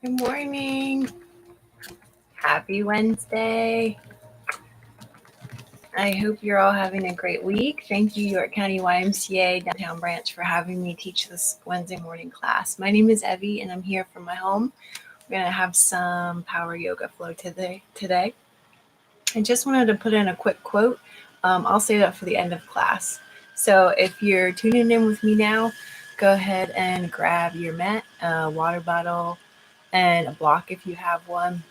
Good morning. Happy Wednesday. I hope you're all having a great week. Thank you, York County YMCA Downtown Branch, for having me teach this Wednesday morning class. My name is Evie, and I'm here from my home. We're going to have some power yoga flow today. I just wanted to put in a quick quote. I'll say that for the end of class. So if you're tuning in with me now, go ahead and grab your mat, a water bottle, and a block if you have one,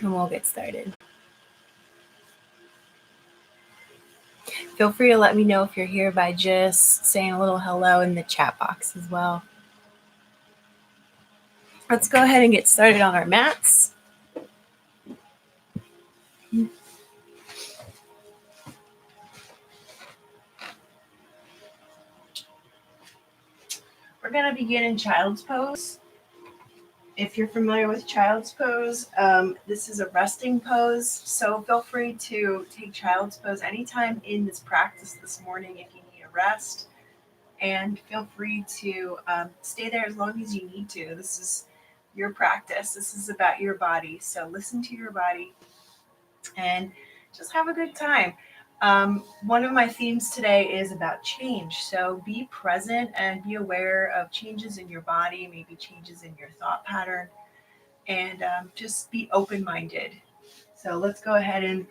and we'll get started. Feel free to let me know if you're here by just saying a little hello in the chat box as well. Let's go ahead and get started on our mats. We're going to begin in child's pose. If you're familiar with child's pose, this is a resting pose. So feel free to take child's pose anytime in this practice this morning if you need a rest. And feel free to stay there as long as you need to. This is your practice. This is about your body. So listen to your body and just have a good time. One of my themes today is about change. So be present and be aware of changes in your body, maybe changes in your thought pattern, and just be open minded. So let's go ahead and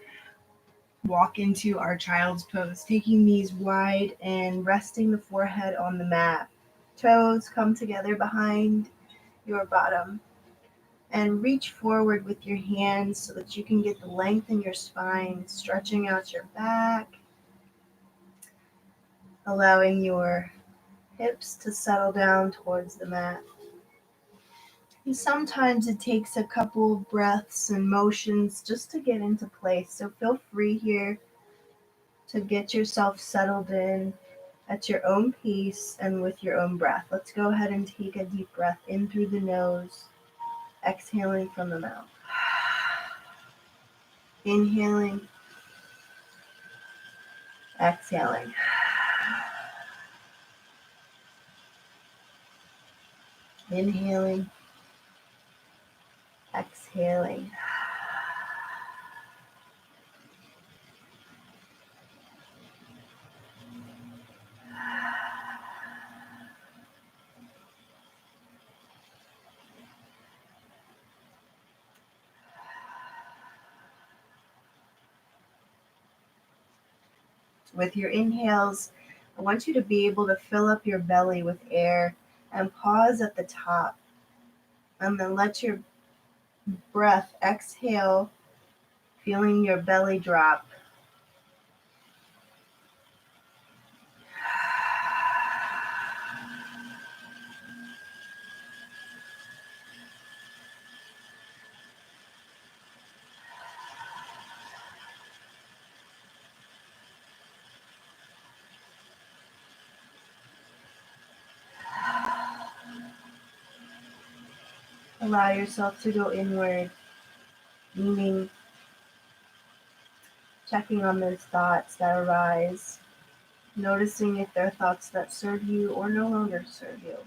walk into our child's pose, taking knees wide and resting the forehead on the mat. Toes come together behind your bottom. And reach forward with your hands so that you can get the length in your spine, stretching out your back, allowing your hips to settle down towards the mat. And sometimes it takes a couple of breaths and motions just to get into place. So feel free here to get yourself settled in at your own pace and with your own breath. Let's go ahead and take a deep breath in through the nose, exhaling from the mouth. Inhaling, exhaling. Inhaling, exhaling. With your inhales, I want you to be able to fill up your belly with air and pause at the top. And then let your breath exhale, feeling your belly drop. Allow yourself to go inward, meaning checking on those thoughts that arise, noticing if they're thoughts that serve you or no longer serve you.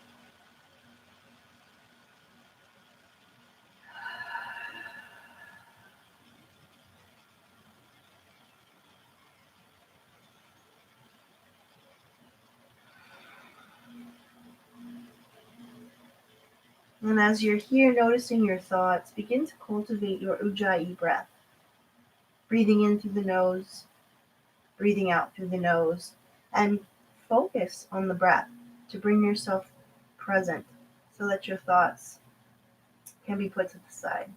And as you're here noticing your thoughts, begin to cultivate your Ujjayi breath. Breathing in through the nose, breathing out through the nose, and focus on the breath to bring yourself present so that your thoughts can be put to the side.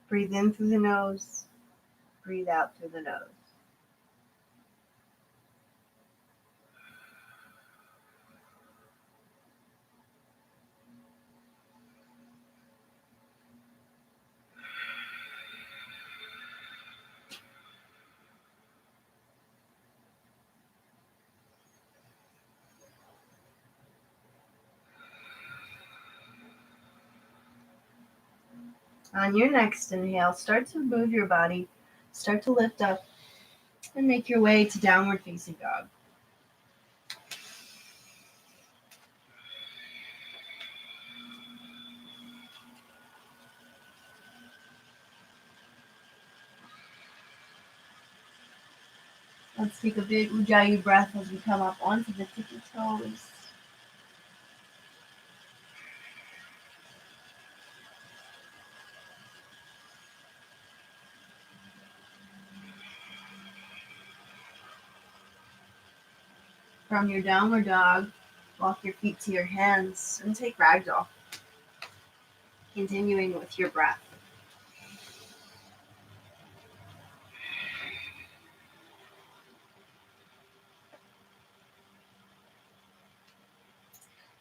Breathe in through the nose, breathe out through the nose. On your next inhale, start to move your body, start to lift up And make your way to downward facing dog. Let's take a big Ujjayi breath as we come up onto the tippy toes. From your downward dog, walk your feet to your hands and take ragdoll. Continuing with your breath.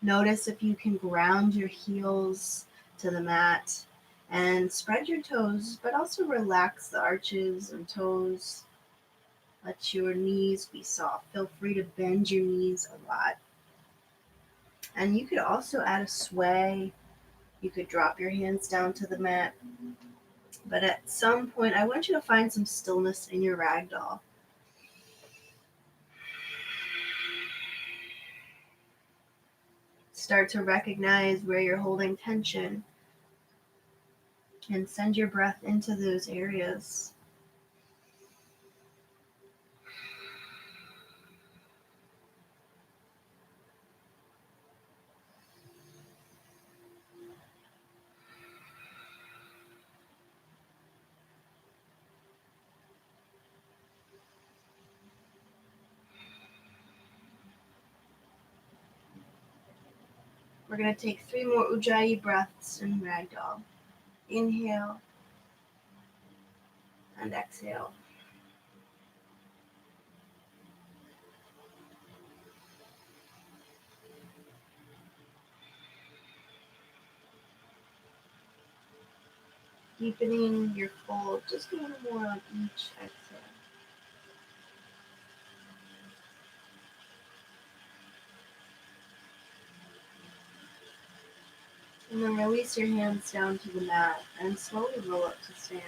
Notice if you can ground your heels to the mat and spread your toes, but also relax the arches and toes. Let your knees be soft. Feel free to bend your knees a lot. And you could also add a sway. You could drop your hands down to the mat. But at some point, I want you to find some stillness in your ragdoll. Start to recognize where you're holding tension and send your breath into those areas. We're going to take 3 more Ujjayi breaths in ragdoll. Inhale and exhale. Deepening your fold just a little more on each exhale. And then release your hands down to the mat and slowly roll up to stand.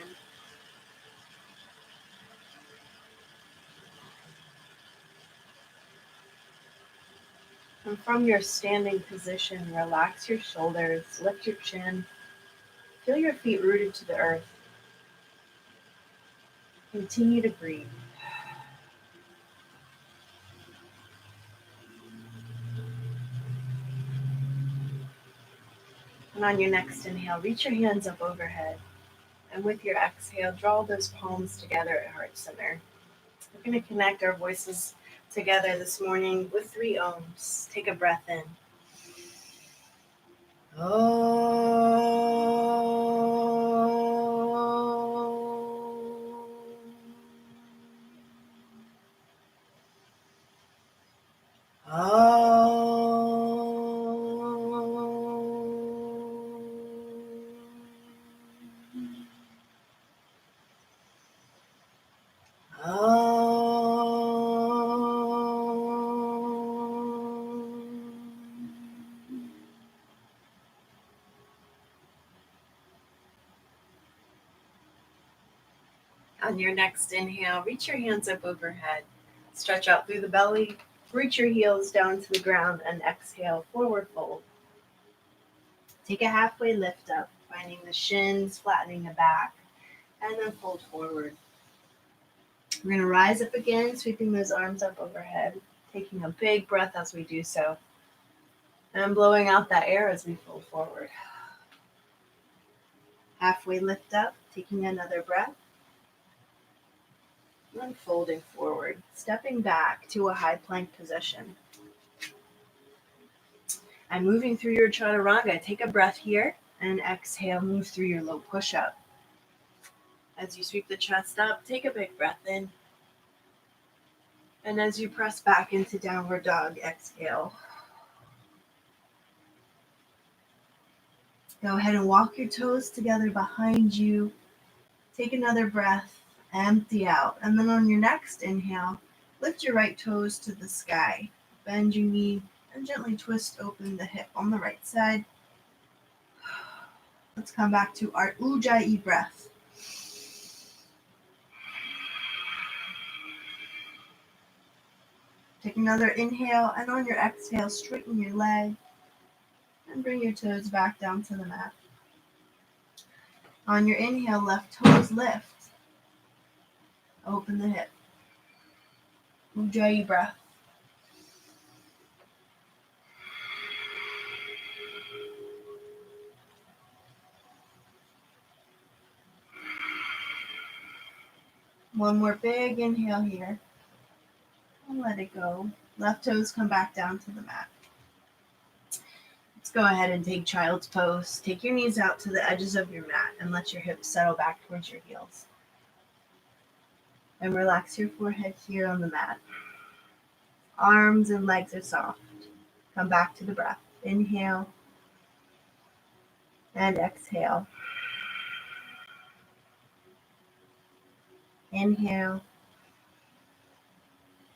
And from your standing position, relax your shoulders, lift your chin, feel your feet rooted to the earth. Continue to breathe. And on your next inhale, reach your hands up overhead. And with your exhale, draw those palms together at heart center. We're going to connect our voices together this morning with 3 ohms. Take a breath in. On your next inhale, reach your hands up overhead. Stretch out through the belly. Reach your heels down to the ground and exhale, forward fold. Take a halfway lift up, finding the shins, flattening the back, and then fold forward. We're going to rise up again, sweeping those arms up overhead, taking a big breath as we do so, and blowing out that air as we fold forward. Halfway lift up, taking another breath, and folding forward, stepping back to a high plank position. And moving through your chaturanga, take a breath here, and exhale, move through your low push-up. As you sweep the chest up, take a big breath in. And as you press back into downward dog, exhale. Go ahead and walk your toes together behind you. Take another breath, empty out. And then on your next inhale, lift your right toes to the sky. Bend your knee and gently twist open the hip on the right side. Let's come back to our Ujjayi breath. Take another inhale, and on your exhale, straighten your leg and bring your toes back down to the mat. On your inhale, left toes lift. Open the hip. Ujjayi breath. One more big inhale here. And let it go. Left toes come back down to the mat. Let's go ahead and take child's pose. Take your knees out to the edges of your mat and let your hips settle back towards your heels. And relax your forehead here on the mat. Arms and legs are soft. Come back to the breath. Inhale and exhale. Inhale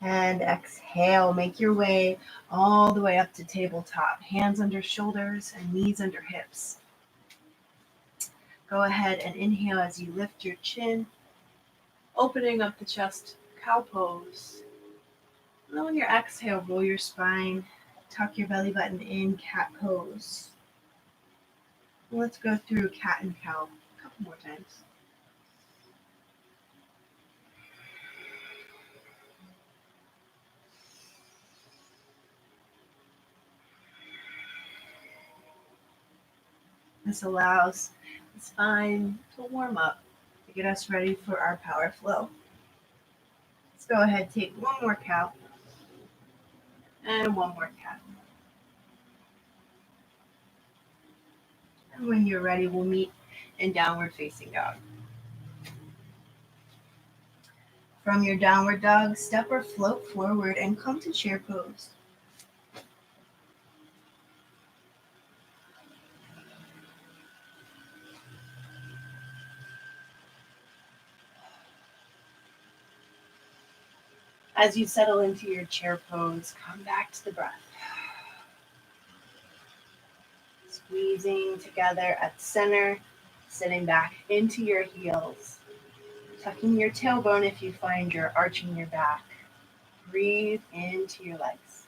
and exhale. Make your way all the way up to tabletop. Hands under shoulders and knees under hips. Go ahead and inhale as you lift your chin, opening up the chest, cow pose. And then on your exhale, roll your spine, tuck your belly button in, cat pose. And let's go through cat and cow a couple more times. This allows the spine to warm up to get us ready for our power flow. Let's go ahead, take one more cow and one more cat. And when you're ready, we'll meet in downward facing dog. From your downward dog, step or float forward and come to chair pose. As you settle into your chair pose, come back to the breath. Squeezing together at center, sitting back into your heels. Tucking your tailbone if you find you're arching your back. Breathe into your legs.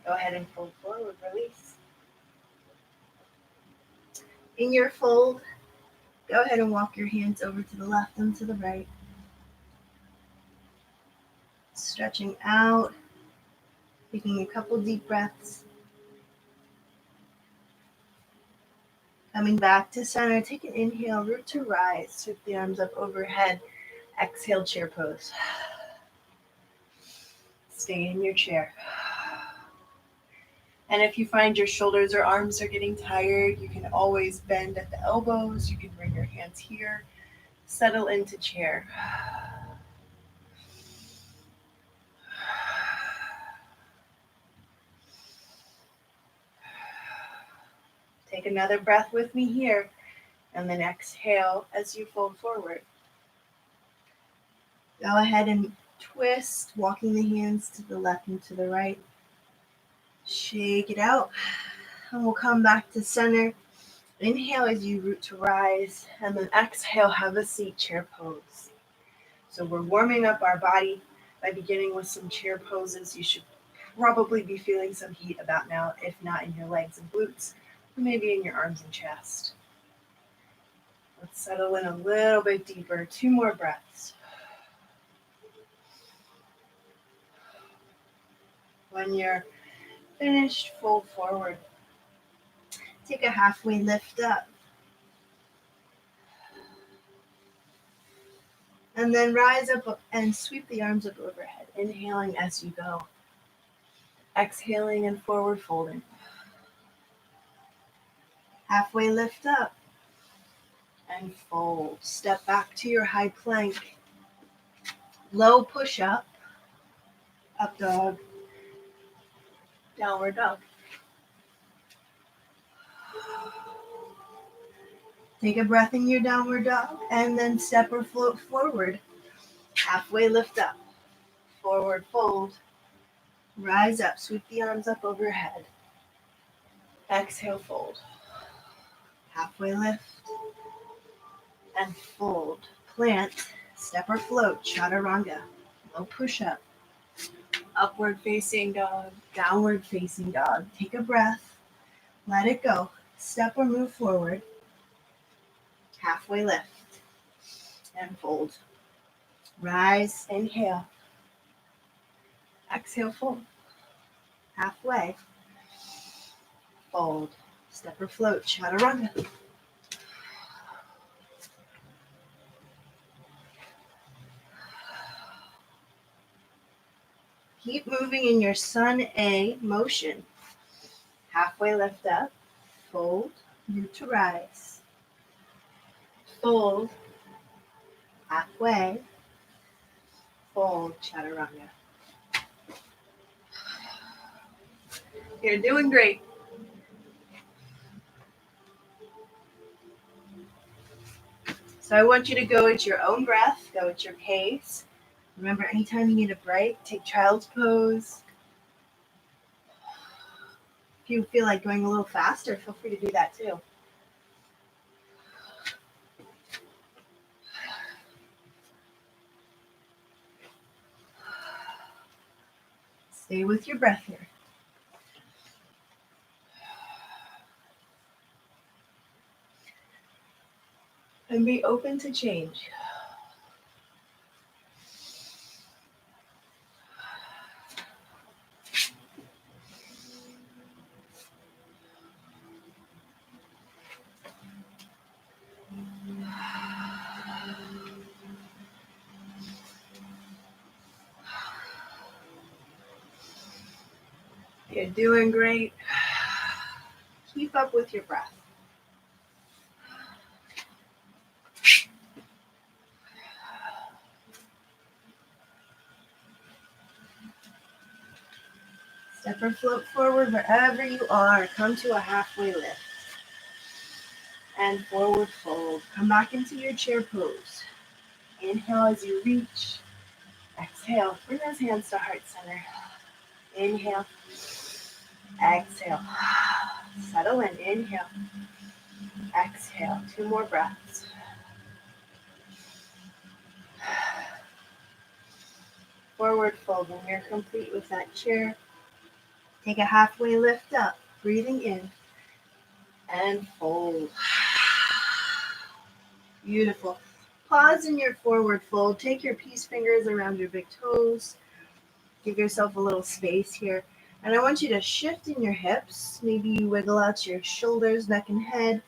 Go ahead and fold forward, release. In your fold, go ahead and walk your hands over to the left and to the right. Stretching out, taking a couple deep breaths. Coming back to center, take an inhale, root to rise, sweep the arms up overhead. Exhale, chair pose. Stay in your chair. And if you find your shoulders or arms are getting tired, you can always bend at the elbows. You can bring your hands here. Settle into chair. Take another breath with me here, and then exhale as you fold forward. Go ahead and twist, walking the hands to the left and to the right. Shake it out, and we'll come back to center. Inhale as you root to rise, and then exhale, have a seat, chair pose. So we're warming up our body by beginning with some chair poses. You should probably be feeling some heat about now, if not in your legs and glutes, or maybe in your arms and chest. Let's settle in a little bit deeper. 2 more breaths. When you're finished, fold forward. Take a halfway lift up. And then rise up and sweep the arms up overhead, inhaling as you go. Exhaling and forward folding. Halfway lift up and fold. Step back to your high plank. Low push up. Up dog. Downward dog. Take a breath in your downward dog and then step or float forward. Halfway lift up. Forward fold. Rise up. Sweep the arms up overhead. Exhale, fold. Halfway lift. and fold. Plant, step or float, chaturanga, low push-up, upward facing dog, downward facing dog. Take a breath, let it go. Step or move forward, halfway lift, and fold. Rise, inhale, exhale, fold. Halfway, fold, step or float, chaturanga. Keep moving in your Sun A motion. Halfway lift up, fold, move to rise. Fold, halfway, fold, chaturanga. You're doing great. So I want you to go at your own breath, go at your pace. Remember, anytime you need a break, take child's pose. If you feel like going a little faster, feel free to do that too. Stay with your breath here. And be open to change. You're doing great. Keep up with your breath. Step or float forward wherever you are. Come to a halfway lift. And forward fold. Come back into your chair pose. Inhale as you reach. Exhale. Bring those hands to heart center. Inhale. Exhale. Settle in. Inhale. Exhale. 2 more breaths. Forward fold. When you're complete with that chair, take a halfway lift up. Breathing in. And fold. Beautiful. Pause in your forward fold. Take your peace fingers around your big toes. Give yourself a little space here. And I want you to shift in your hips. Maybe you wiggle out your shoulders, neck, and head.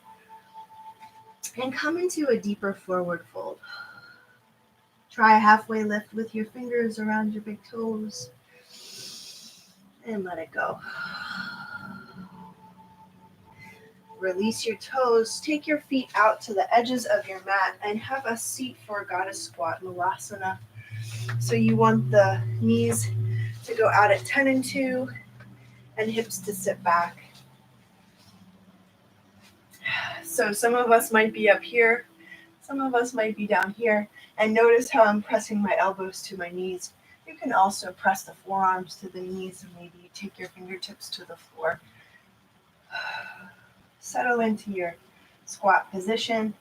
And come into a deeper forward fold. Try a halfway lift with your fingers around your big toes. And let it go. Release your toes. Take your feet out to the edges of your mat and have a seat for goddess squat, Malasana. So you want the knees to go out at 10 and 2 and hips to sit back. So some of us might be up here, some of us might be down here, and notice how I'm pressing my elbows to my knees. You can also press the forearms to the knees and maybe take your fingertips to the floor. Settle into your squat position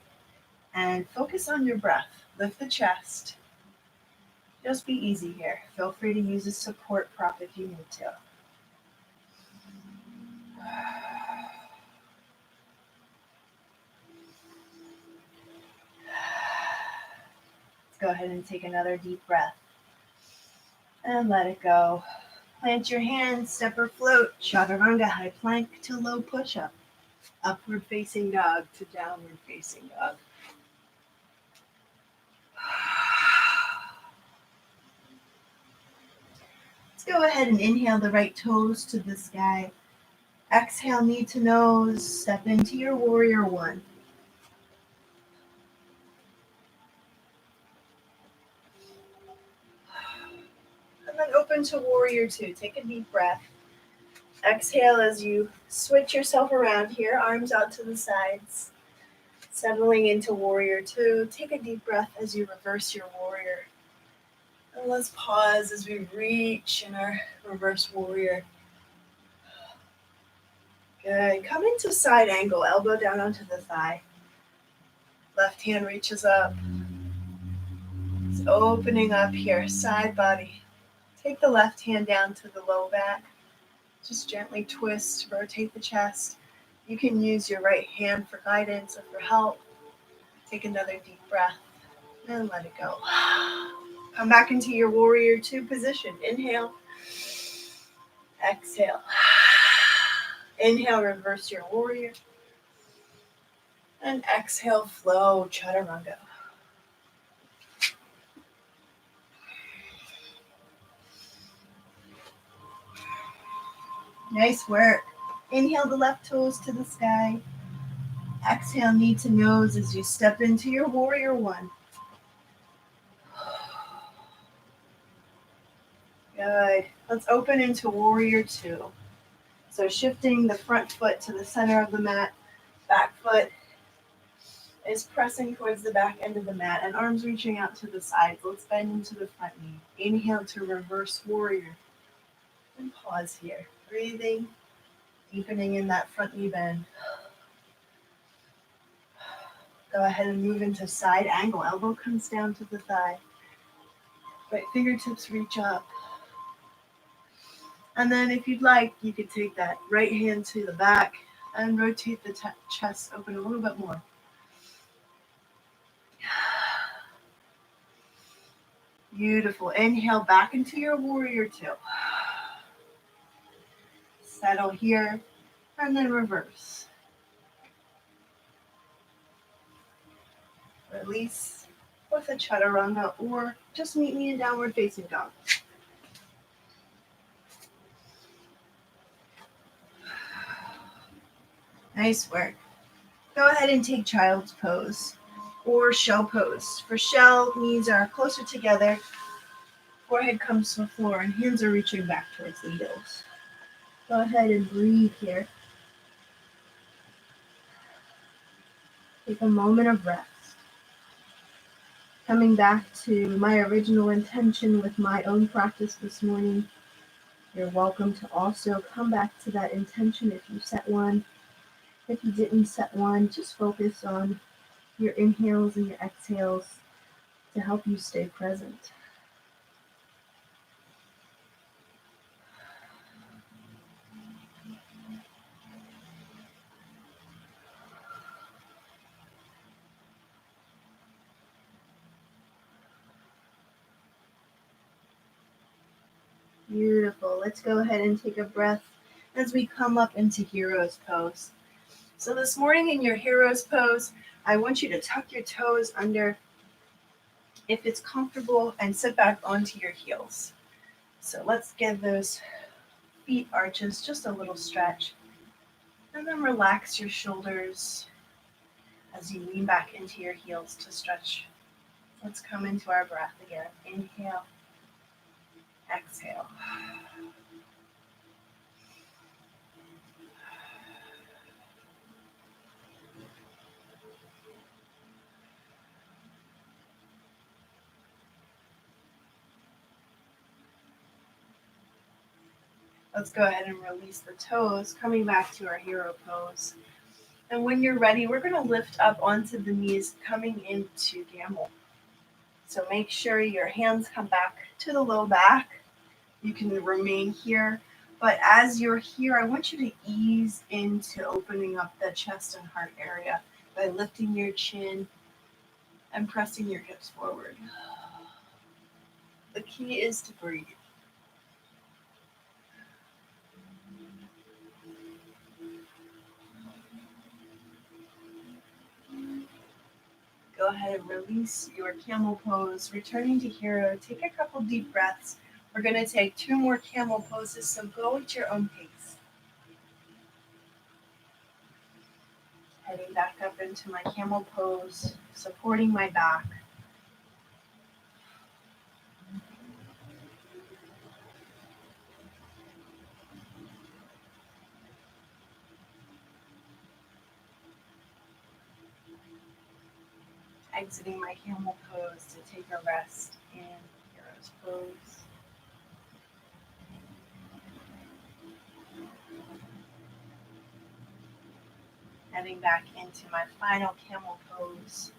and focus on your breath. Lift the chest. Just be easy here. Feel free to use a support prop if you need to. Let's go ahead and take another deep breath. And let it go. Plant your hands, step or float, chaturanga, high plank to low push-up. Upward facing dog to downward facing dog. Let's go ahead and inhale the right toes to the sky. Exhale, knee to nose. Step into your warrior 1. And then open to warrior 2. Take a deep breath. Exhale as you switch yourself around here, arms out to the sides. Settling into warrior 2. Take a deep breath as you reverse your warrior. And let's pause as we reach in our reverse warrior. Good. Come into side angle, elbow down onto the thigh. Left hand reaches up. It's opening up here, side body. Take the left hand down to the low back. Just gently twist, rotate the chest. You can use your right hand for guidance or for help. Take another deep breath and let it go. Come back into your warrior two position. Inhale. Exhale. Inhale, reverse your warrior. And exhale, flow, chaturanga. Nice work. Inhale the left toes to the sky. Exhale, knee to nose as you step into your warrior one. Good. Let's open into warrior two. So shifting the front foot to the center of the mat, back foot is pressing towards the back end of the mat and arms reaching out to the sides. Let's bend into the front knee. Inhale to reverse warrior. And pause here. Breathing, deepening in that front knee bend. Go ahead and move into side angle. Elbow comes down to the thigh. Right fingertips reach up. And then if you'd like, you could take that right hand to the back and rotate the chest open a little bit more. Beautiful. Inhale back into your warrior two. Settle here and then reverse. Release with a chaturanga or just meet me in downward facing dog. Nice work. Go ahead and take child's pose or shell pose. For shell, knees are closer together, forehead comes to the floor, and hands are reaching back towards the heels. Go ahead and breathe here. Take a moment of rest. Coming back to my original intention with my own practice this morning, you're welcome to also come back to that intention if you set one. If you didn't set one, just focus on your inhales and your exhales to help you stay present. Beautiful. Let's go ahead and take a breath as we come up into hero's pose. So this morning in your hero's pose, I want you to tuck your toes under if it's comfortable and sit back onto your heels. So let's give those feet arches just a little stretch. And then relax your shoulders as you lean back into your heels to stretch. Let's come into our breath again. Inhale, exhale. Let's go ahead and release the toes, coming back to our hero pose. And when you're ready, we're going to lift up onto the knees, coming into camel. So make sure your hands come back to the low back. You can remain here. But as you're here, I want you to ease into opening up the chest and heart area by lifting your chin and pressing your hips forward. The key is to breathe. Go ahead and release your camel pose. Returning to hero, take a couple deep breaths. We're going to take 2 more camel poses, so go at your own pace. Heading back up into my camel pose, supporting my back. Exiting my camel pose to take a rest in hero's pose. Heading back into my final camel pose.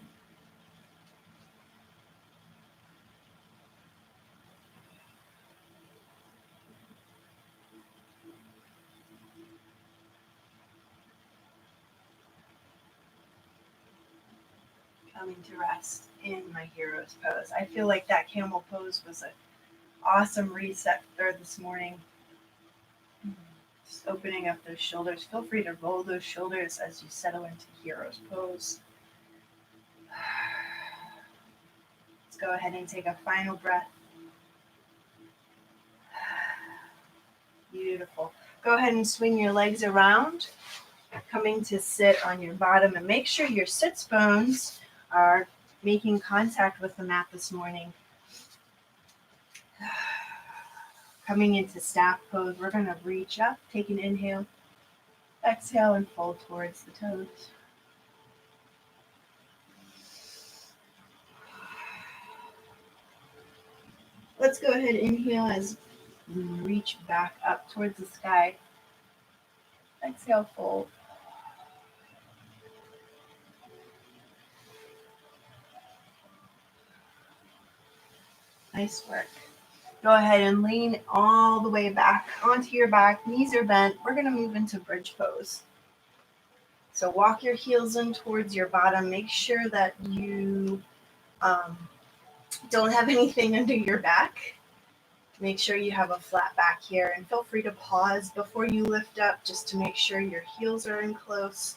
coming to rest in my hero's pose. I feel like that camel pose was an awesome reset there this morning. Just opening up those shoulders. Feel free to roll those shoulders as you settle into hero's pose. Let's go ahead and take a final breath. Beautiful. Go ahead and swing your legs around, coming to sit on your bottom, and make sure your sits bones are making contact with the mat this morning. Coming into staff pose, we're going to reach up, take an inhale, exhale, and fold towards the toes. Let's go ahead and inhale as we reach back up towards the sky. Exhale, fold. Nice work. Go ahead and lean all the way back onto your back. Knees are bent. We're going to move into bridge pose. So walk your heels in towards your bottom. Make sure that you don't have anything under your back. Make sure you have a flat back here, and feel free to pause before you lift up just to make sure your heels are in close.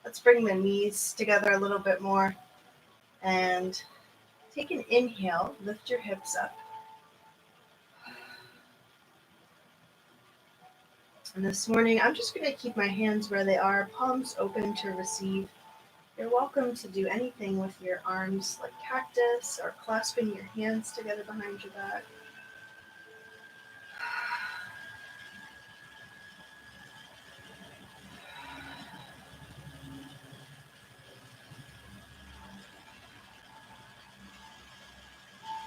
Let's bring the knees together a little bit more and take an inhale. Lift your hips up. And this morning, I'm just going to keep my hands where they are, palms open to receive. You're welcome to do anything with your arms like cactus or clasping your hands together behind your back.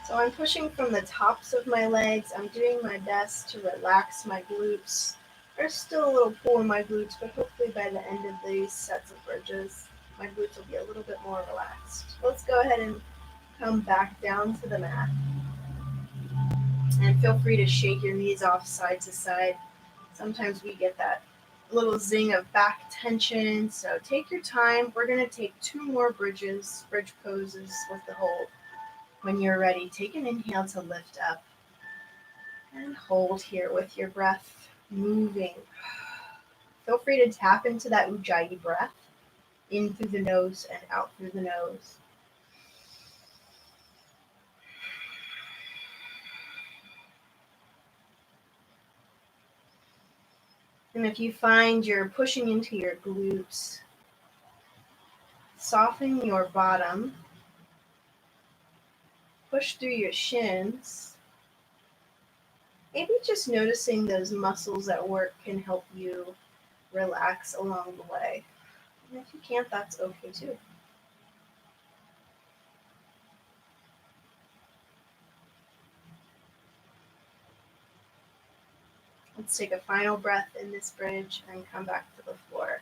So I'm pushing from the tops of my legs. I'm doing my best to relax my glutes. There's still a little pull in my glutes, but hopefully by the end of these sets of bridges, my glutes will be a little bit more relaxed. Let's go ahead and come back down to the mat. And feel free to shake your knees off side to side. Sometimes we get that little zing of back tension. So take your time. We're going to take 2 more bridge poses with the hold. When you're ready, take an inhale to lift up and hold here with your breath moving. Feel free to tap into that Ujjayi breath, in through the nose and out through the nose. And if you find you're pushing into your glutes, soften your bottom, push through your shins. Maybe just noticing those muscles at work can help you relax along the way. And if you can't, that's okay too. Let's take a final breath in this bridge and come back to the floor.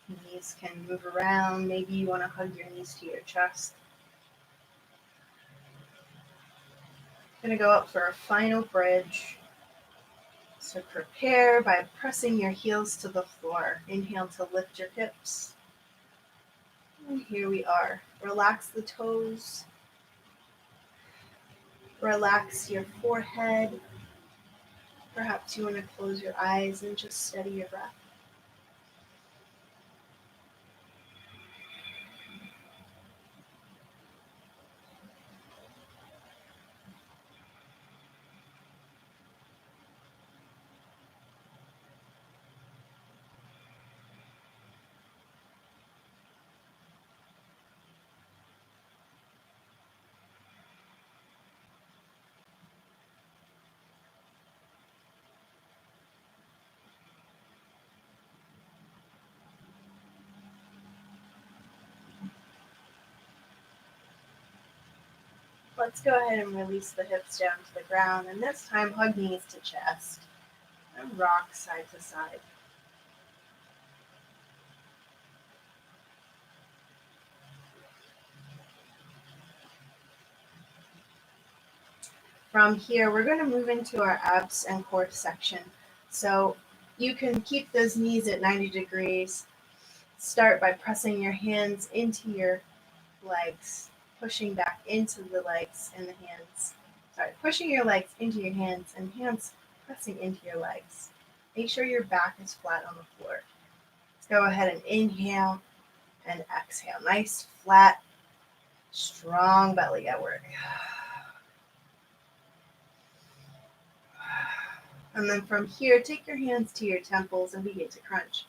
Knees can move around. Maybe you want to hug your knees to your chest. I'm going to go up for a final bridge. So prepare by pressing your heels to the floor. Inhale to lift your hips. And here we are. Relax the toes. Relax your forehead. Perhaps you want to close your eyes and just steady your breath. Let's go ahead and release the hips down to the ground, and this time hug knees to chest and rock side to side. From here, we're going to move into our abs and core section. So you can keep those knees at 90 degrees. Start by pressing your hands into your legs, pushing back into the legs and the hands. Sorry, pushing your legs into your hands and hands pressing into your legs. Make sure your back is flat on the floor. Let's go ahead and inhale and exhale. Nice, flat, strong belly at work. And then from here, take your hands to your temples and begin to crunch.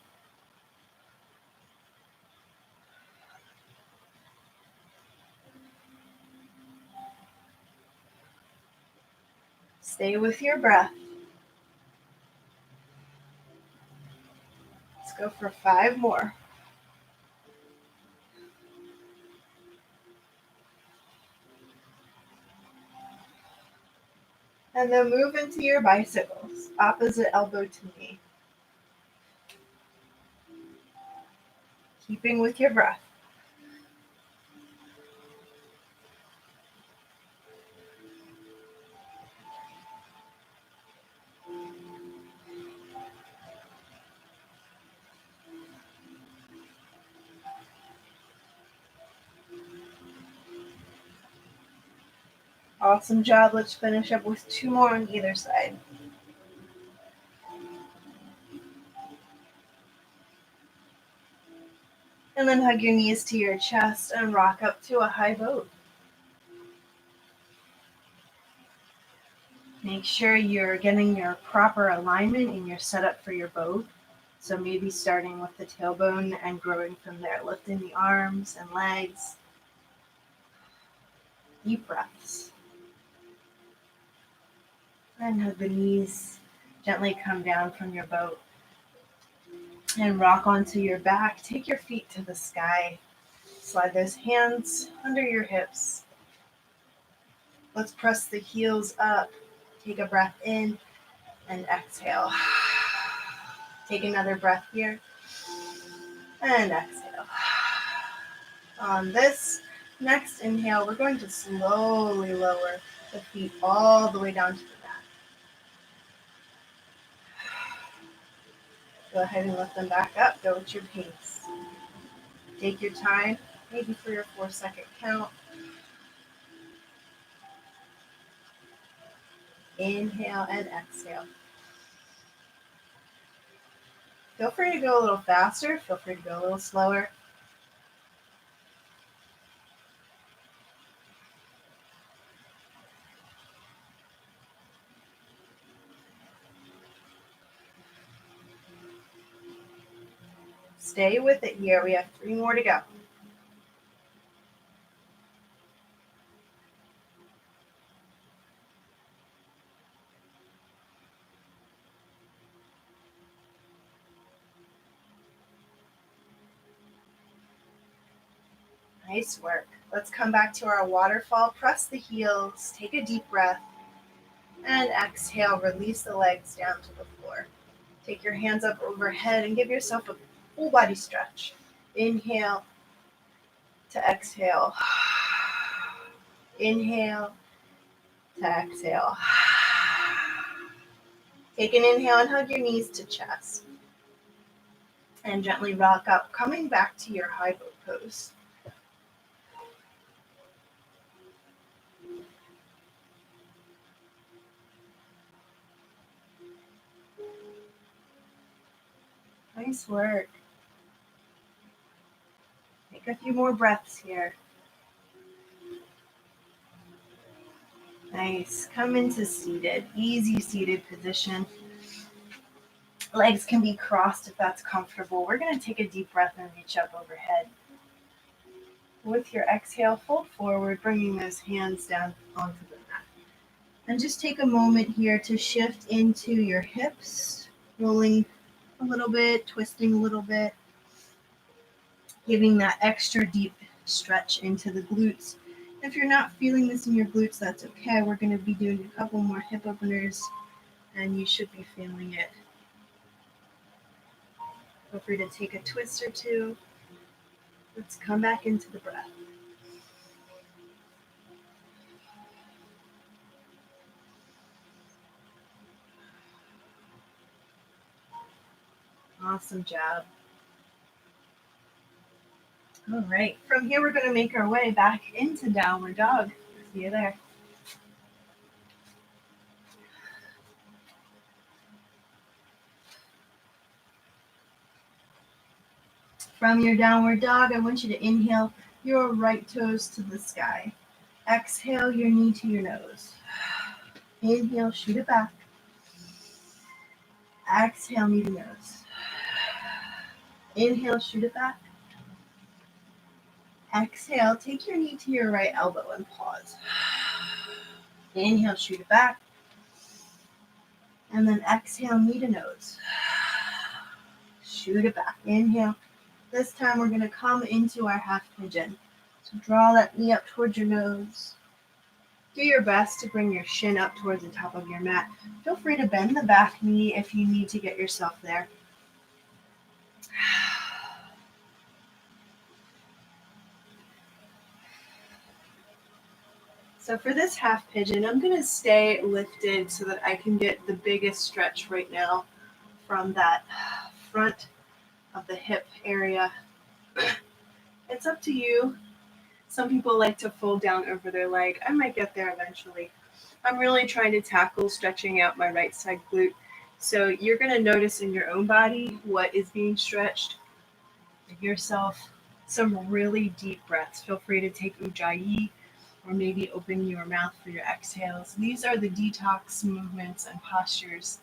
Stay with your breath. Let's go for 5 more. And then move into your bicycles, opposite elbow to knee. Keeping with your breath. Awesome job. Let's finish up with 2 more on either side. And then hug your knees to your chest and rock up to a high boat. Make sure you're getting your proper alignment and you're set up for your boat. So maybe starting with the tailbone and growing from there, lifting the arms and legs. Deep breaths. And hug the knees. Gently come down from your boat and rock onto your back. Take your feet to the sky. Slide those hands under your hips. Let's press the heels up. Take a breath in and exhale. Take another breath here and exhale. On this next inhale, we're going to slowly lower the feet all the way down to the mat. Go ahead and lift them back up. Go at your pace. Take your time, maybe 3 or 4 second count. Inhale and exhale. Feel free to go a little faster. Feel free to go a little slower. Stay with it here. We have 3 more to go. Nice work. Let's come back to our waterfall. Press the heels. Take a deep breath. And exhale. Release the legs down to the floor. Take your hands up overhead and give yourself a full body stretch. Inhale to exhale. Inhale to exhale. Take an inhale and hug your knees to chest. And gently rock up, coming back to your high boat pose. Nice work. Take a few more breaths here. Nice. Come into seated, easy seated position. Legs can be crossed if that's comfortable. We're going to take a deep breath and reach up overhead. With your exhale, fold forward, bringing those hands down onto the mat. And just take a moment here to shift into your hips, rolling a little bit, twisting a little bit, giving that extra deep stretch into the glutes. If you're not feeling this in your glutes, that's okay. We're going to be doing a couple more hip openers, and you should be feeling it. Feel free to take a twist or two. Let's come back into the breath. Awesome job. All right. From here, we're going to make our way back into downward dog. See you there. From your downward dog, I want you to inhale your right toes to the sky. Exhale your knee to your nose. Inhale, shoot it back. Exhale, knee to nose. Inhale, shoot it back. Exhale, take your knee to your right elbow and pause. Inhale, shoot it back. And then exhale, knee to nose. Shoot it back. Inhale. This time we're going to come into our half pigeon. So draw that knee up towards your nose. Do your best to bring your shin up towards the top of your mat. Feel free to bend the back knee if you need to get yourself there. So for this half pigeon, I'm going to stay lifted so that I can get the biggest stretch right now from that front of the hip area. It's up to you. Some people like to fold down over their leg. I might get there eventually. I'm really trying to tackle stretching out my right side glute. So you're going to notice in your own body what is being stretched. Give yourself some really deep breaths. Feel free to take Ujjayi or maybe open your mouth for your exhales. These are the detox movements and postures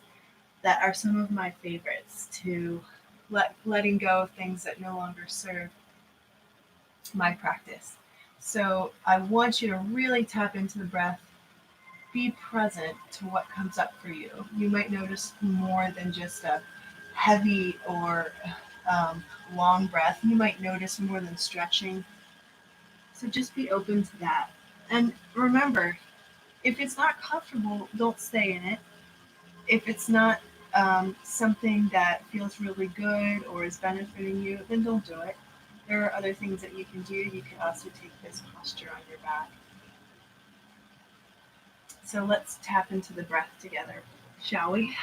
that are some of my favorites to letting go of things that no longer serve my practice. So I want you to really tap into the breath. Be present to what comes up for you. You might notice more than just a heavy or long breath. You might notice more than stretching. So just be open to that. And remember, if it's not comfortable, don't stay in it. If it's not something that feels really good or is benefiting you, then don't do it. There are other things that you can do. You can also take this posture on your back. So let's tap into the breath together, shall we?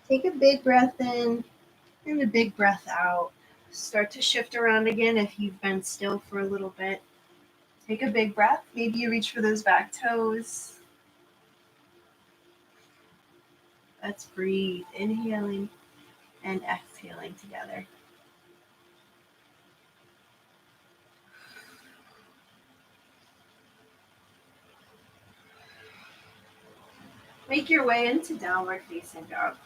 Take a big breath in and a big breath out. Start to shift around again if you've been still for a little bit. Take a big breath. Maybe you reach for those back toes. Let's breathe, inhaling and exhaling together. Make your way into downward facing dog.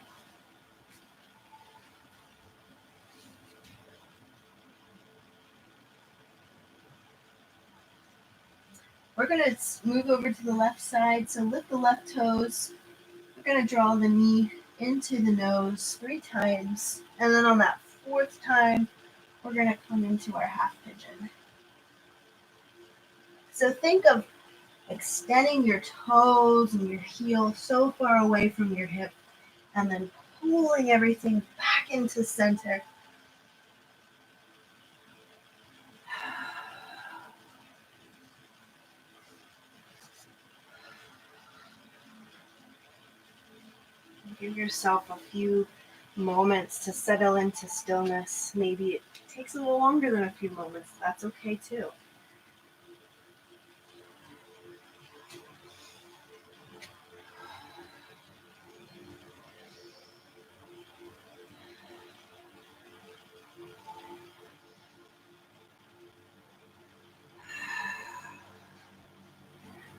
We're going to move over to the left side. So lift the left toes. We're going to draw the knee into the nose 3 times. And then on that 4th time, we're going to come into our half pigeon. So think of extending your toes and your heel so far away from your hip, and then pulling everything back into center. Give yourself a few moments to settle into stillness. Maybe it takes a little longer than a few moments. That's okay too.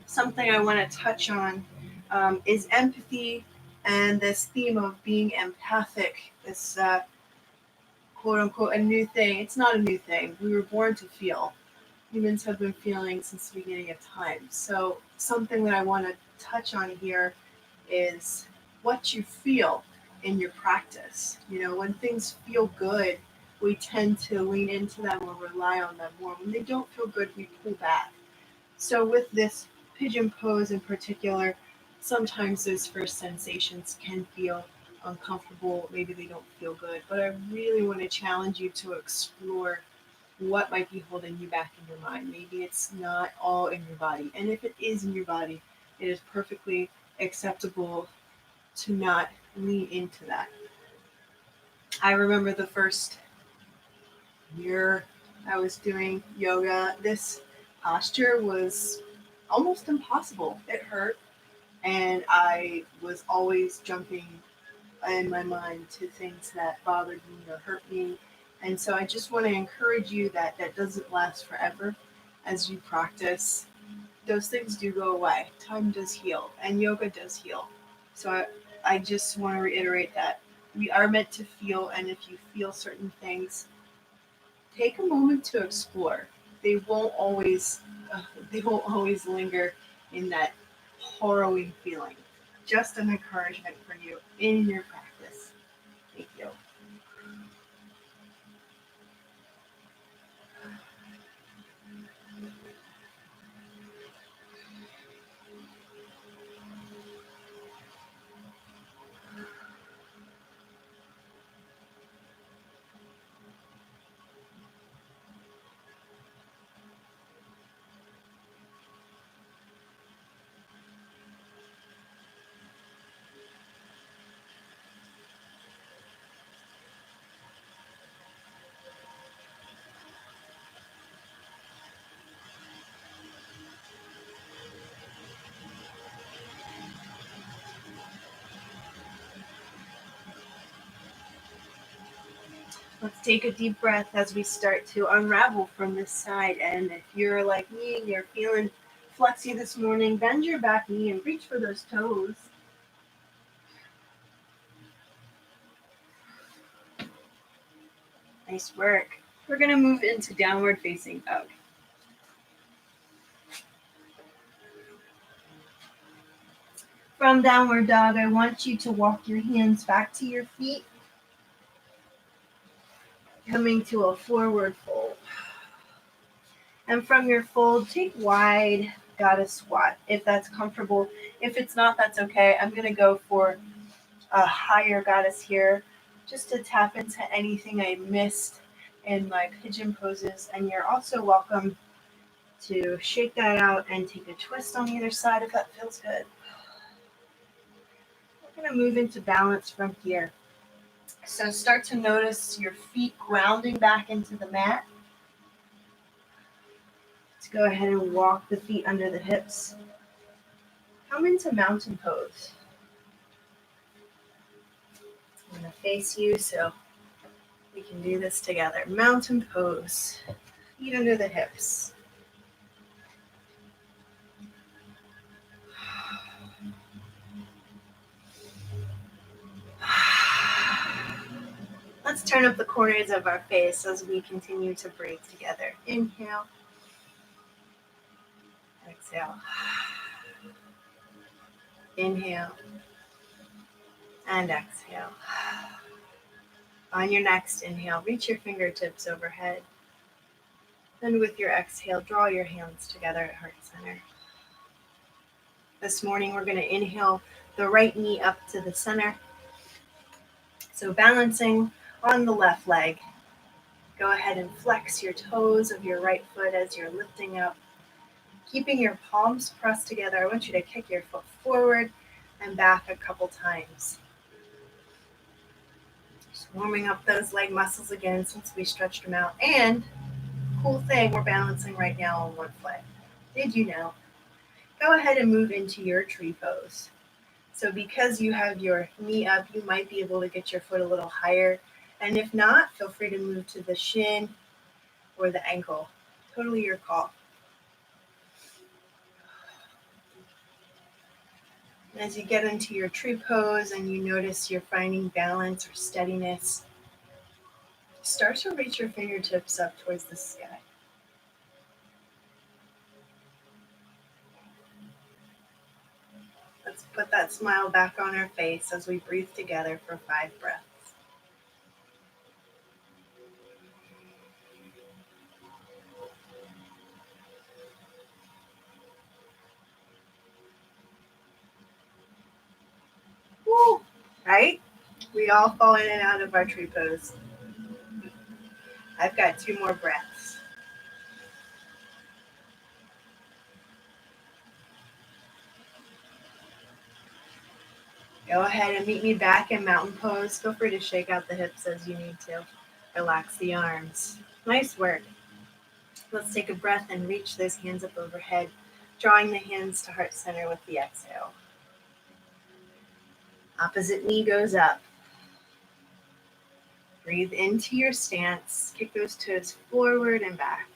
Something I want to touch on is empathy and this theme of being empathic, this quote unquote a new thing. It's not a new thing. We were born to feel. Humans have been feeling since the beginning of time. So something that I want to touch on here is what you feel in your practice. You know, when things feel good, we tend to lean into them or rely on them more. When they don't feel good, we pull back. So with this pigeon pose in particular, sometimes those first sensations can feel uncomfortable. Maybe they don't feel good, but I really want to challenge you to explore what might be holding you back in your mind. Maybe it's not all in your body. And if it is in your body, it is perfectly acceptable to not lean into that. I remember the first year I was doing yoga, this posture was almost impossible. It hurt, and I was always jumping in my mind to things that bothered me or hurt me. And so I just want to encourage you that that doesn't last forever. As you practice, those things do go away. Time does heal, and yoga does heal. So I just want to reiterate that we are meant to feel, and if you feel certain things, take a moment to explore. They won't always, they won't always linger in that harrowing feeling. Just an encouragement for you in your practice. Thank you. Let's take a deep breath as we start to unravel from this side. And if you're like me and you're feeling flexy this morning, bend your back knee and reach for those toes. Nice work. We're going to move into downward facing dog. From downward dog, I want you to walk your hands back to your feet, coming to a forward fold. And from your fold, take wide goddess squat if that's comfortable. If it's not, that's okay. I'm going to go for a higher goddess here just to tap into anything I missed in my pigeon poses. And you're also welcome to shake that out and take a twist on either side if that feels good. We're going to move into balance from here. So start to notice your feet grounding back into the mat. Let's go ahead and walk the feet under the hips. Come into mountain pose. I'm going to face you so we can do this together. Mountain pose. Feet under the hips. Let's turn up the corners of our face as we continue to breathe together. Inhale. Exhale. Inhale. And exhale. On your next inhale, reach your fingertips overhead. Then with your exhale, draw your hands together at heart center. This morning, we're going to inhale the right knee up to the center. So balancing on the left leg. Go ahead and flex your toes of your right foot as you're lifting up. Keeping your palms pressed together, I want you to kick your foot forward and back a couple times. Just warming up those leg muscles again since we stretched them out. And cool thing, we're balancing right now on one foot. Did you know? Go ahead and move into your tree pose. So because you have your knee up, you might be able to get your foot a little higher. And if not, feel free to move to the shin or the ankle. Totally your call. As you get into your tree pose and you notice you're finding balance or steadiness, Start to reach your fingertips up towards the sky. Let's put that smile back on our face as we breathe together for 5 breaths. Woo! Right? We all fall in and out of our tree pose. I've got 2 more breaths. Go ahead and meet me back in mountain pose. Feel free to shake out the hips as you need to. Relax the arms. Nice work. Let's take a breath and reach those hands up overhead, drawing the hands to heart center with the exhale. Opposite knee goes up. Breathe into your stance. Kick those toes forward and back.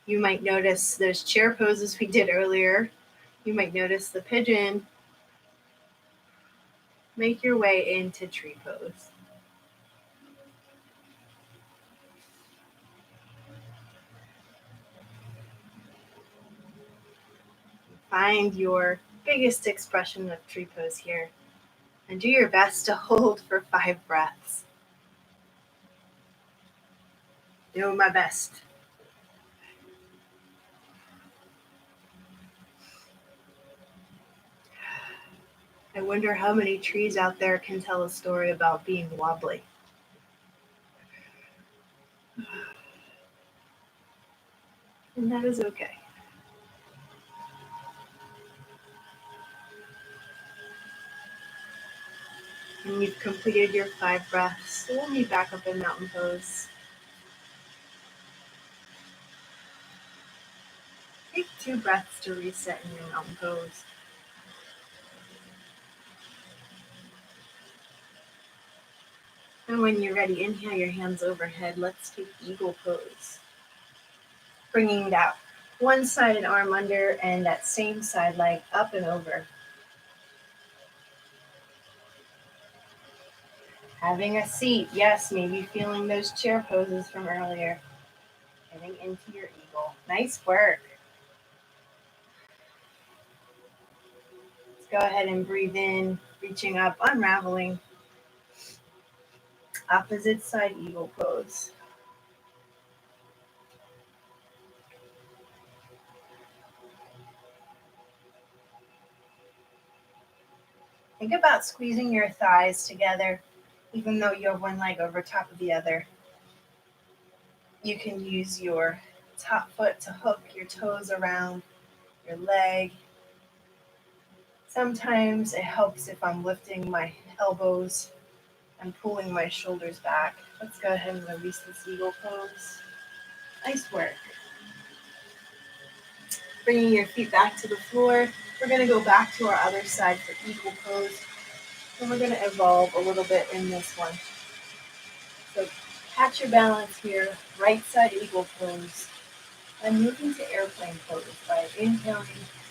You might notice those chair poses we did earlier. You might notice the pigeon. Make your way into tree pose. Find your biggest expression of tree pose here and do your best to hold for 5 breaths. Doing my best. I wonder how many trees out there can tell a story about being wobbly. And that is okay. When you've completed your 5 breaths, we'll meet back up in mountain pose. Take 2 breaths to reset in your mountain pose. And when you're ready, inhale your hands overhead. Let's take eagle pose. Bringing that one-sided arm under and that same side leg up and over. Having a seat, yes, maybe feeling those chair poses from earlier. Getting into your eagle. Nice work. Let's go ahead and breathe in, reaching up, unraveling. Opposite side eagle pose. Think about squeezing your thighs together, even though you have one leg over top of the other. You can use your top foot to hook your toes around your leg. Sometimes it helps if I'm lifting my elbows and pulling my shoulders back. Let's go ahead and release this eagle pose. Nice work. Bringing your feet back to the floor. We're going to go back to our other side for eagle pose. And we're going to evolve a little bit in this one. So catch your balance here. Right side eagle pose. And moving to airplane pose by inhaling,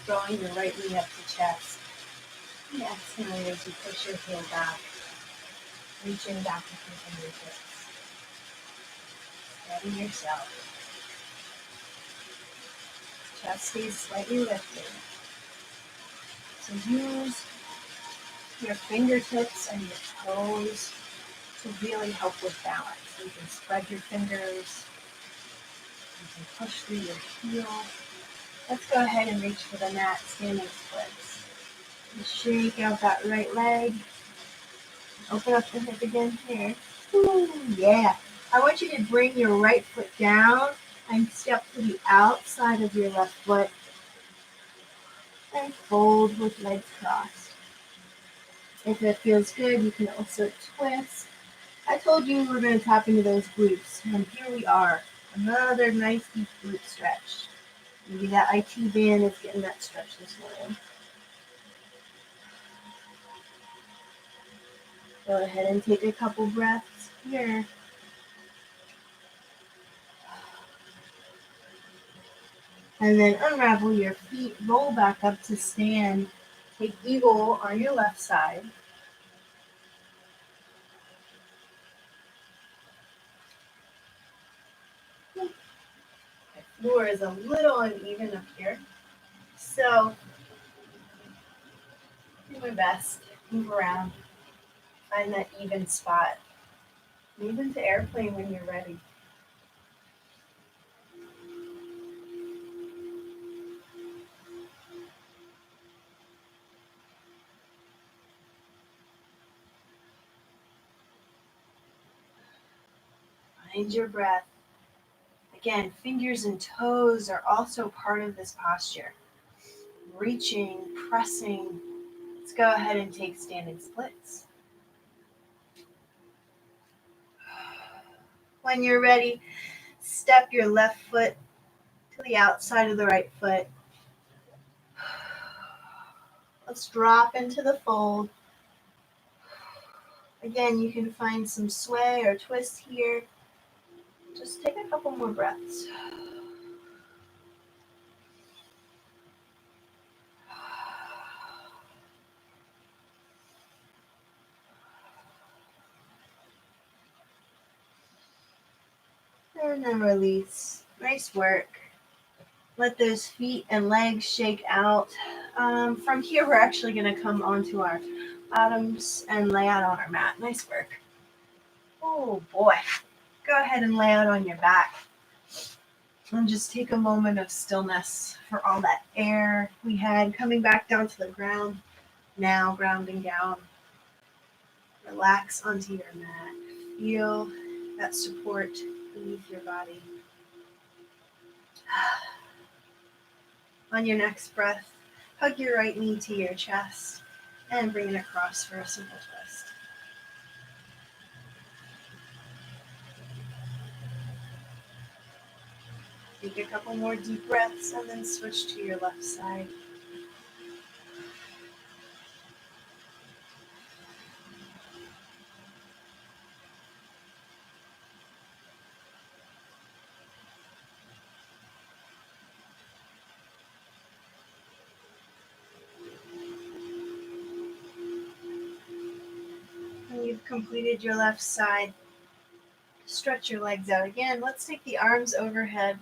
drawing your right knee up to chest. And exhaling as you push your heel back. Reaching back with your fingertips. Steady yourself. Chest stays slightly lifted. So use your fingertips and your toes to really help with balance. So you can spread your fingers. You can push through your heel. Let's go ahead and reach for the mat, standing splits. And shake out that right leg. Open up the hip again here. Ooh, yeah. I want you to bring your right foot down and step to the outside of your left foot. And fold with legs crossed. If it feels good, you can also twist. I told you we were going to tap into those glutes, and here we are. Another nice deep glute stretch. Maybe that IT band is getting that stretch this morning. Go ahead and take a couple breaths here. And then unravel your feet, roll back up to stand. Take eagle on your left side. floor is a little uneven up here. So do my best, move around, find that even spot. Move into airplane when you're ready. Find your breath. Again, fingers and toes are also part of this posture. Reaching, pressing. Let's go ahead and take standing splits. When you're ready, step your left foot to the outside of the right foot. Let's drop into the fold. Again, you can find some sway or twist here. Just take a couple more breaths. And then release. Nice work. Let those feet and legs shake out. From here, we're actually going to come onto our bottoms and lay out on our mat. Nice work. Oh boy. Go ahead and lay out on your back. And just take a moment of stillness for all that air we had coming back down to the ground. Now grounding down. Relax onto your mat. Feel that support beneath your body. On your next breath, hug your right knee to your chest and bring it across for a simple twist. Take a couple more deep breaths and then switch to your left side. When you've completed your left side, stretch your legs out again. Let's take the arms overhead.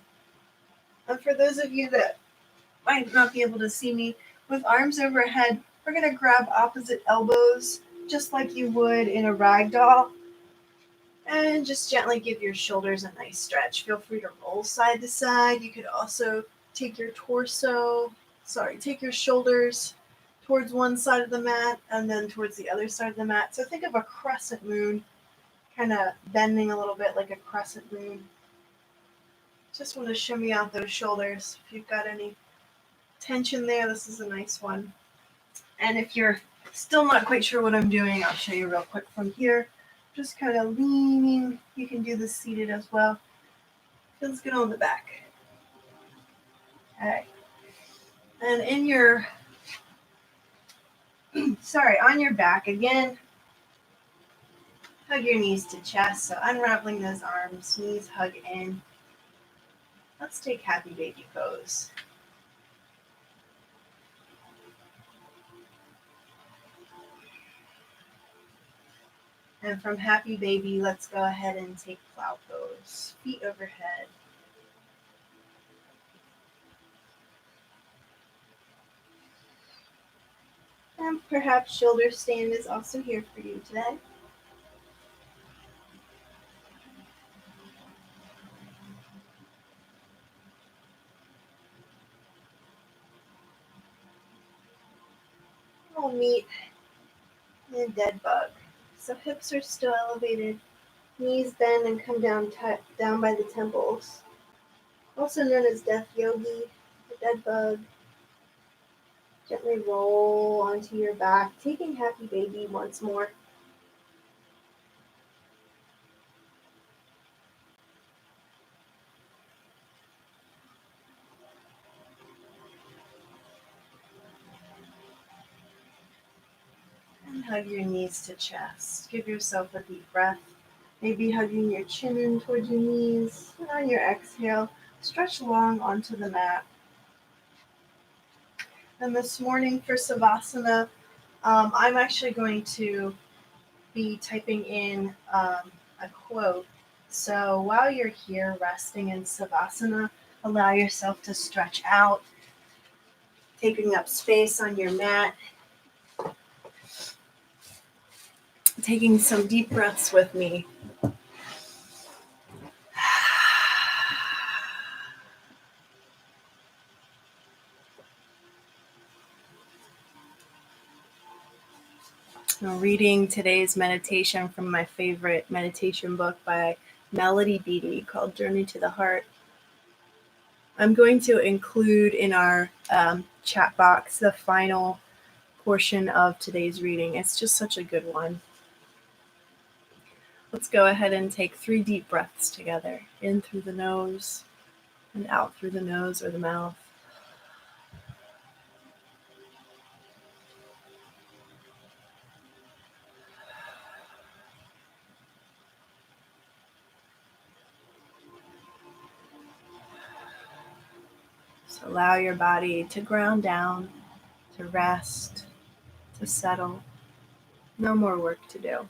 And for those of you that might not be able to see me, with arms overhead, we're going to grab opposite elbows, just like you would in a rag doll. And just gently give your shoulders a nice stretch. Feel free to roll side to side. You could also take your take your shoulders towards one side of the mat and then towards the other side of the mat. So think of a crescent moon, kind of bending a little bit like a crescent moon. Just want to shimmy out those shoulders. If you've got any tension there, this is a nice one. And if you're still not quite sure what I'm doing, I'll show you real quick from here. Just kind of leaning. You can do this seated as well. Feels good on the back. Okay. And on your back again, hug your knees to chest. So unraveling those arms, knees hug in. Let's take happy baby pose. And from happy baby, let's go ahead and take plow pose. Feet overhead. And perhaps shoulder stand is also here for you today. We'll meet in dead bug. So hips are still elevated. Knees bend and come down by the temples. Also known as death yogi, the dead bug. Gently roll onto your back, taking happy baby once more. And hug your knees to chest. Give yourself a deep breath. Maybe hugging your chin in towards your knees. And on your exhale, stretch long onto the mat. And this morning for Savasana, I'm actually going to be typing in a quote. So while you're here resting in Savasana, Allow yourself to stretch out, taking up space on your mat. Taking some deep breaths with me. I'm reading today's meditation from my favorite meditation book by Melody Beattie called Journey to the Heart. I'm going to include in our chat box the final portion of today's reading. It's just such a good one. Let's go ahead and take 3 deep breaths together. In through the nose and out through the nose or the mouth. So allow your body to ground down, to rest, to settle. No more work to do.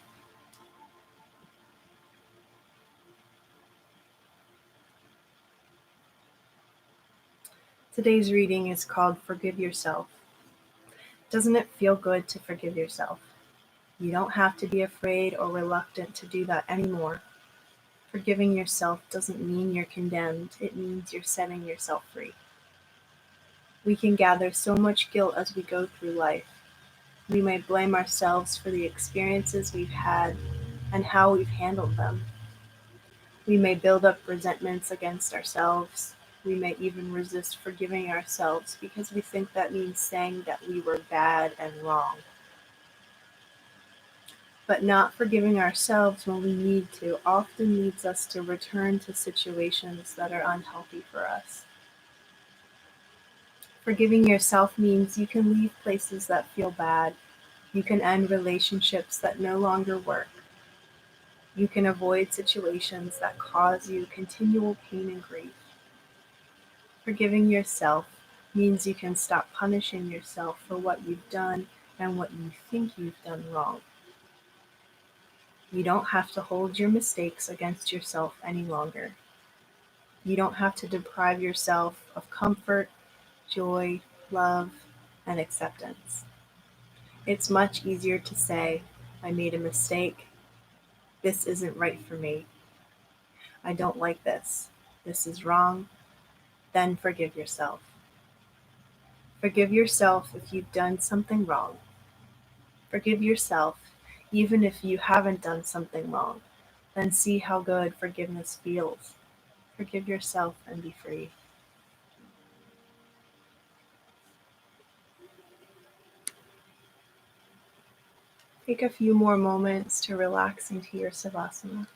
Today's reading is called Forgive Yourself. Doesn't it feel good to forgive yourself? You don't have to be afraid or reluctant to do that anymore. Forgiving yourself doesn't mean you're condemned. It means you're setting yourself free. We can gather so much guilt as we go through life. We may blame ourselves for the experiences we've had and how we've handled them. We may build up resentments against ourselves. We may even resist forgiving ourselves because we think that means saying that we were bad and wrong. But not forgiving ourselves when we need to often leads us to return to situations that are unhealthy for us. Forgiving yourself means you can leave places that feel bad. You can end relationships that no longer work. You can avoid situations that cause you continual pain and grief. Forgiving yourself means you can stop punishing yourself for what you've done and what you think you've done wrong. You don't have to hold your mistakes against yourself any longer. You don't have to deprive yourself of comfort, joy, love, and acceptance. It's much easier to say, I made a mistake. This isn't right for me. I don't like this. This is wrong. Then forgive yourself. Forgive yourself if you've done something wrong. Forgive yourself even if you haven't done something wrong. Then see how good forgiveness feels. Forgive yourself and be free. Take a few more moments to relax into your savasana.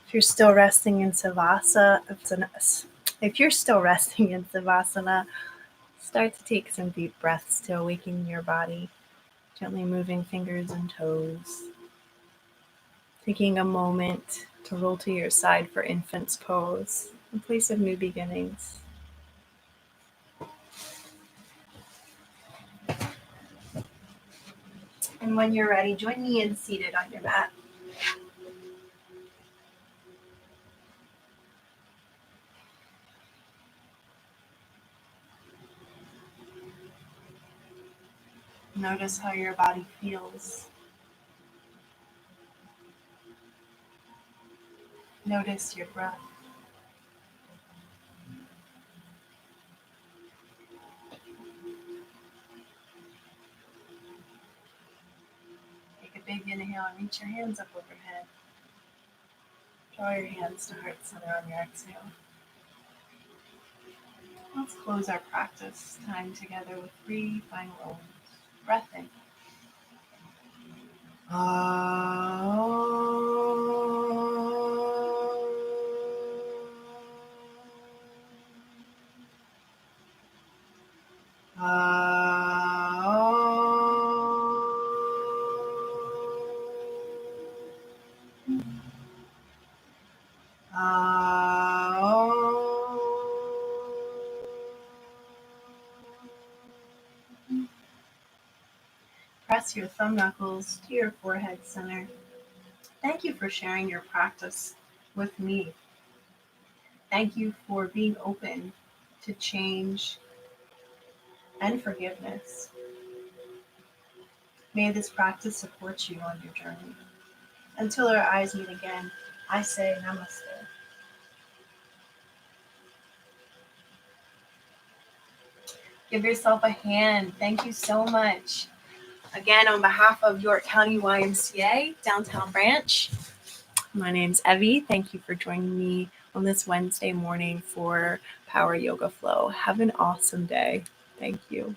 If you're still resting in Savasana, start to take some deep breaths to awaken your body, gently moving fingers and toes. Taking a moment to roll to your side for infant's pose, a place of new beginnings. And when you're ready, join me in seated on your mat. Notice how your body feels. Notice your breath. Take a big inhale and reach your hands up overhead. Draw your hands to heart center on your exhale. Let's close our practice time together with 3 final Oms. Breath in. Press your thumb knuckles to your forehead center. Thank you for sharing your practice with me. Thank you for being open to change and forgiveness. May this practice support you on your journey. Until our eyes meet again, I say namaste. Give yourself a hand. Thank you so much. Again, on behalf of York County YMCA, Downtown Branch, my name's Evie. Thank you for joining me on this Wednesday morning for Power Yoga Flow. Have an awesome day. Thank you.